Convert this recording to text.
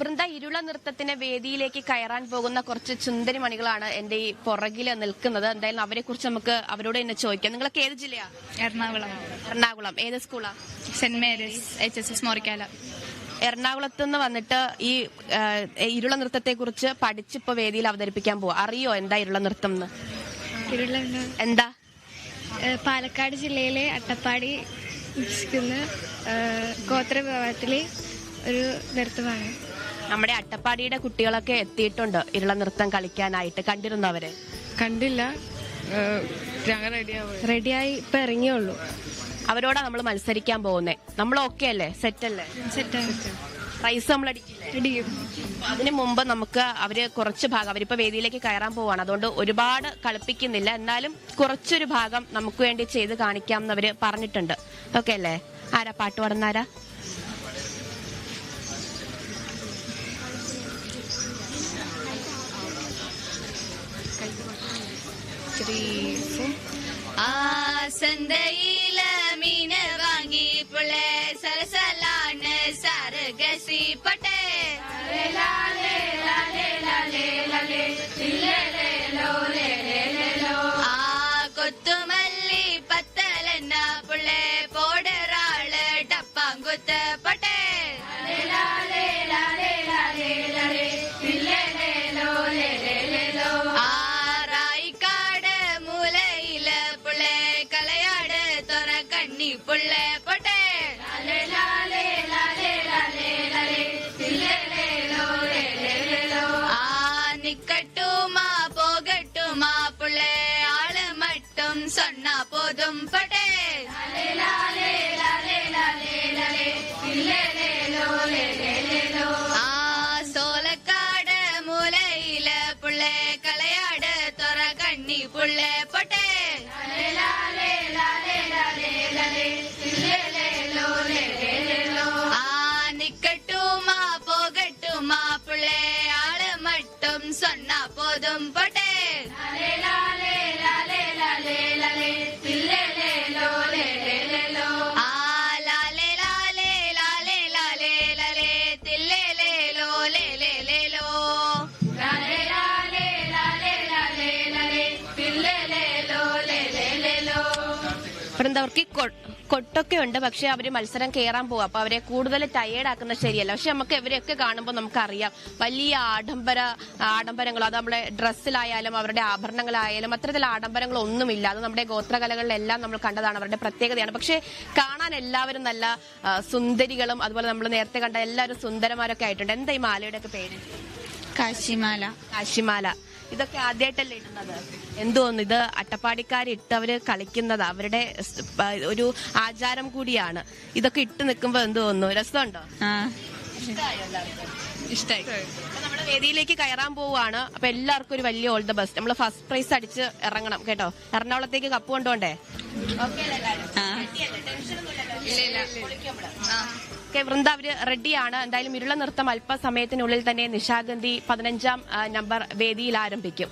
വൃന്ദ, ഇരുള നൃത്തത്തിന് വേദിയിലേക്ക് കയറാൻ പോകുന്ന കുറച്ച് ചുന്ദരി മണികളാണ് എന്റെ ഈ പുറകില് നിൽക്കുന്നത്. എന്തായാലും അവരെ കുറിച്ച് നമുക്ക് അവരോട് തന്നെ ചോദിക്കാം. നിങ്ങളൊക്കെ ഏത് ജില്ലയാ? എറണാകുളം. ഏത് സ്കൂളാ? Saint Mary's HSS മോറിക്കാല. എറണാകുളത്ത് നിന്ന് വന്നിട്ട് ഈ ഇരുള നൃത്തത്തെ കുറിച്ച് പഠിച്ചിപ്പോ വേദിയിൽ അവതരിപ്പിക്കാൻ പോവാ. അറിയോ എന്താ ഇരുള നൃത്തം എന്ന്? എന്താ? പാലക്കാട് ജില്ലയിലെ അട്ടപ്പാടി ഗോത്ര വിഭാഗത്തിലെ ഒരു നൃത്തമാണ്. നമ്മുടെ അട്ടപ്പാടിയുടെ കുട്ടികളൊക്കെ എത്തിയിട്ടുണ്ട് ഇരുള നൃത്തം കളിക്കാനായിട്ട്. കണ്ടിരുന്നോ അവരെ? കണ്ടില്ല, റെഡിയായി ഇപ്പൊ ഇറങ്ങിയുള്ളൂ. അവരോടാ നമ്മൾ മത്സരിക്കാൻ പോകുന്നേ. നമ്മൾ ഓക്കെ അല്ലേ? സെറ്റ് അല്ലേ? പ്രൈസ് നമ്മൾ അടിക്കും. അതിനു മുമ്പ് നമുക്ക് അവര് കുറച്ച് ഭാഗം, അവരിപ്പോ വേദിയിലേക്ക് കയറാൻ പോവാണ്, അതുകൊണ്ട് ഒരുപാട് കളിപ്പിക്കുന്നില്ല. എന്നാലും കുറച്ചൊരു ഭാഗം നമുക്ക് വേണ്ടി ചെയ്ത് കാണിക്കാം എന്നവര് പറഞ്ഞിട്ടുണ്ട്. ഓക്കെ അല്ലേ? ആരാ പാട്ട് പാടുന്നാരാ? സന്തയില മീന വാങ്ങി പുളെ സലസലാണ് സർഗസി പട്ടേ കൊത്തുമല്ലി പത്തലെന്ന പുളെ പോടറാള് ടപ്പാങ്കുത്ത് പട്ടേ പുള്ളേ പൊട്ടേ നിക്കട്ടുമാ പോകട്ടുമാ പുള്ളേ ആള് മട്ടും സൊണ്ണ പോതും പട്ടേ സോലക്കാട് മൂലയില് പുള്ളേ കളയാട് തുറ കണ്ണി പുള്ളേ പൊട്ടേ നിക്കട്ടുമാ പോകട്ടുമാ പുള്ളേ ആള് മട്ടും സൊണ്ണ പോതും പൊട്ടേ അവർക്ക് കൊട്ടൊക്കെ ഉണ്ട്, പക്ഷെ അവര് മത്സരം കയറാൻ പോവാ. അപ്പൊ അവരെ കൂടുതൽ ടയേർഡ് ആക്കുന്നത് ശരിയല്ല. പക്ഷെ നമുക്ക് ഇവരെയൊക്കെ കാണുമ്പോൾ നമുക്കറിയാം വലിയ ആഡംബരങ്ങൾ, അത് നമ്മുടെ ഡ്രസ്സിലായാലും അവരുടെ ആഭരണങ്ങളായാലും അത്തരത്തിൽ ആഡംബരങ്ങളൊന്നുമില്ല. അത് നമ്മുടെ ഗോത്രകലകളിലെല്ലാം നമ്മൾ കണ്ടതാണ്, അവരുടെ പ്രത്യേകതയാണ്. പക്ഷെ കാണാൻ എല്ലാവരും നല്ല സുന്ദരികളും അതുപോലെ നമ്മൾ നേരത്തെ കണ്ട എല്ലാവരും സുന്ദരന്മാരൊക്കെ ആയിട്ടുണ്ട്. എന്താ ഈ മാലയുടെ ഒക്കെ പേര്? കാശിമാല. ഇതൊക്കെ ആദ്യമായിട്ടല്ലേ ഇടുന്നത്? എന്തോന്നു, ഇത് അട്ടപ്പാടിക്കാരിട്ടവര് കളിക്കുന്നത് അവരുടെ ഒരു ആചാരം കൂടിയാണ്. ഇതൊക്കെ ഇട്ട് നിൽക്കുമ്പോ എന്ത് തോന്നുന്നു? രസമുണ്ടോ? ഇഷ്ടായി. നമ്മുടെ വേദിയിലേക്ക് കയറാൻ പോവാണ്. അപ്പൊ എല്ലാവർക്കും ഒരു വലിയ ഓൾ ദ ബെസ്റ്റ്. നമ്മള് ഫസ്റ്റ് പ്രൈസ് അടിച്ച് ഇറങ്ങണം കേട്ടോ. എറണാകുളത്തേക്ക് കപ്പ് കൊണ്ടുപോണ്ടേ? വൃന്ദ, അവര് റെഡിയാണ്. എന്തായാലും ഇരുള നൃത്തം അല്പസമയത്തിനുള്ളിൽ തന്നെ നിശാഗന്ധി 15ാം നമ്പർ വേദിയിൽ ആരംഭിക്കും.